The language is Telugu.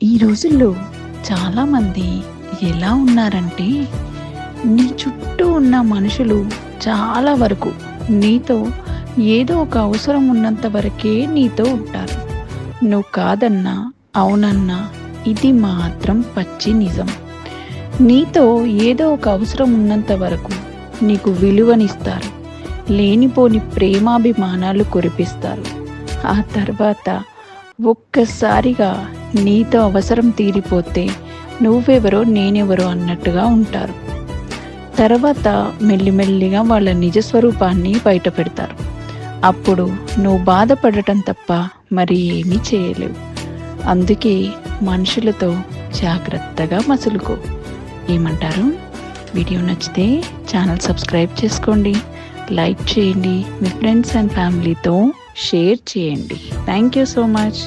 ఈ రోజుల్లో చాలామంది ఎలా ఉన్నారంటే, నీ చుట్టూ ఉన్న మనుషులు చాలా వరకు నీతో ఏదో ఒక అవసరం ఉన్నంత వరకే నీతో ఉంటారు. నువ్వు కాదన్నా, అవునన్నా ఇది మాత్రం పచ్చి నిజం. నీతో ఏదో ఒక అవసరం ఉన్నంత వరకు నీకు విలువనిస్తారు. లేనిపోని ప్రేమాభిమానాలు కురిపిస్తారు. ఆ తర్వాత ఒక్కసారిగా నీతో అవసరం తీరిపోతే నువ్వెవరో నేనెవరో అన్నట్టుగా ఉంటారు. తర్వాత మెల్లిమెల్లిగా వాళ్ళ నిజస్వరూపాన్ని బయట పెడతారు. అప్పుడు నువ్వు బాధపడటం తప్ప మరి ఏమీ చేయలేవు. అందుకే మనుషులతో జాగ్రత్తగా మసులుకో. ఏమంటారు? వీడియో నచ్చితే ఛానల్ సబ్స్క్రైబ్ చేసుకోండి, లైక్ చేయండి, మీ ఫ్రెండ్స్ అండ్ ఫ్యామిలీతో షేర్ చేయండి. Thank you so much.